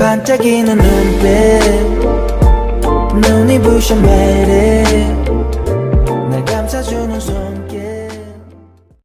반짝이는 눈빛 눈이 부셔 매일 날 감싸주는 손길.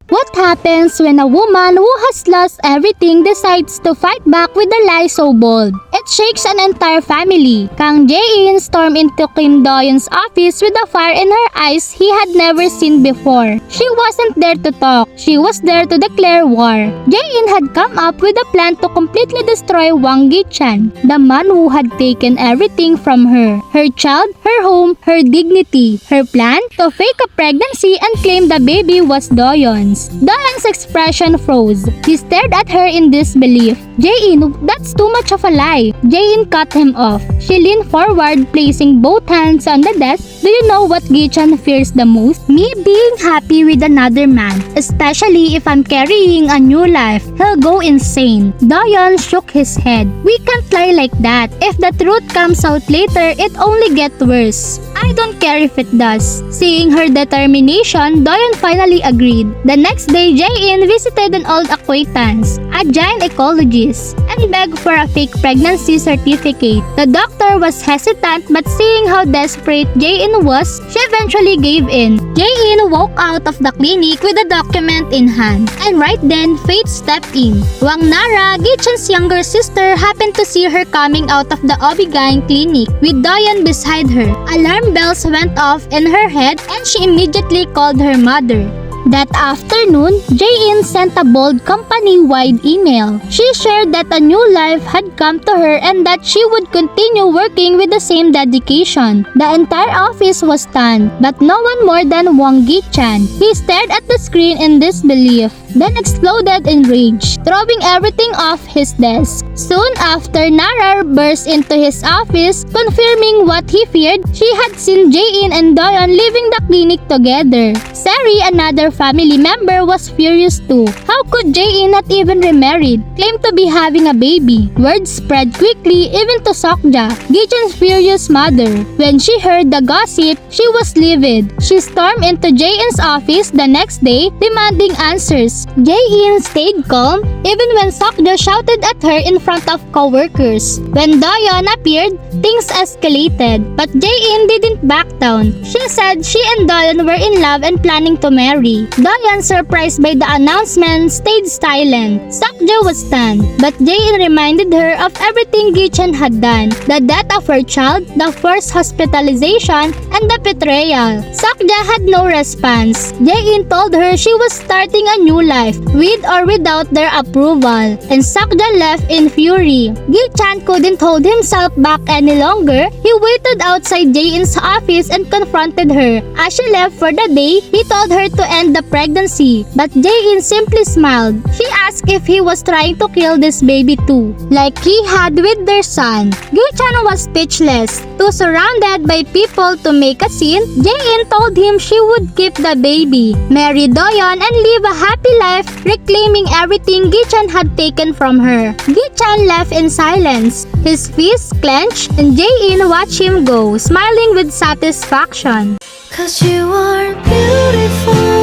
What happens when a woman who has lost everything decides to fight back with a lie so bold? It shakes an entire family. Kang Jae In stormed into Kim Do-yeon's office with a fire in her eyes he had never seen before. She wasn't there to talk. She was there to declare war. Jae In had come up with a plan to completely destroy Hwang Gi Chan, the man who had taken everything from her. Her child, her home, her dignity. Her plan? To fake a pregnancy and claim the baby was Do-yeon's. Do-yeon's expression froze. He stared at her in disbelief. Jae In, that's too much of a lie. Jae In cut him off. She leaned forward, placing both hands on the desk. Do you know what Gi Chan fears the most? Me being happy with another man. Especially if I'm carrying a new life. He'll go insane. Do-yeon shook his head. We can't lie like that. If the truth comes out later, it only gets worse. I don't care if it does. Seeing her determination, Do-yeon finally agreed. The next day, Jae In visited an old acquaintance, a giant ecologist, and begged for a fake pregnancy certificate. The doctor was hesitant, but seeing how desperate Jae In was, she eventually gave in. Jae In walked out of the clinic with a document in hand, and right then, fate stepped in. Hwang Nara, Gi Chan's younger sister, happened to see her coming out of the OB/GYN clinic with Do-yeon beside her. Alarm bells went off in her head, and she immediately called her mother. That afternoon, Jae In sent a bold company-wide email. She shared that a new life had come to her and that she would continue working with the same dedication. The entire office was stunned, but no one more than Hwang Gi Chan. He stared at the screen in disbelief, then exploded in rage, throwing everything off his desk. Soon after, Nara burst into his office, confirming what he feared. She had seen Jae In and Do-yeon leaving the clinic together. Sari, another family member, was furious too. How could Jae In, not even remarried, claim to be having a baby? Word spread quickly even to Seokja, Gi Chan's furious mother. When she heard the gossip, she was livid. She stormed into Jae In's office the next day, demanding answers. Jae In stayed calm even when Seokja shouted at her in front of co-workers. When Do-yeon appeared, things escalated, but Jae In didn't back down. She said she and Do-yeon were in love and planning to marry. Do-yeon, surprised by the announcement, stayed silent. Seokja was stunned, but Jae In reminded her of everything Gi Chan had done. The death of her child, the forced hospitalization, and the betrayal. Seokja had no response. Jae In told her she was starting a new life, with or without their approval, and Seokja left in fury. Gi Chan couldn't hold himself back any longer. He waited outside Jae In's office and confronted her. As she left for the day, he told her to end the pregnancy, but Jae In simply smiled. She asked if he was trying to kill this baby too, like he had with their son. Gi Chan was speechless. Too surrounded by people to make a scene, Jae In told him she would keep the baby, marry Do-yeon, and live a happy life, reclaiming everything Gi Chan had taken from her. Gi Chan left in silence, his fists clenched, and Jae In watched him go, smiling with satisfaction. 'Cause you are beautiful.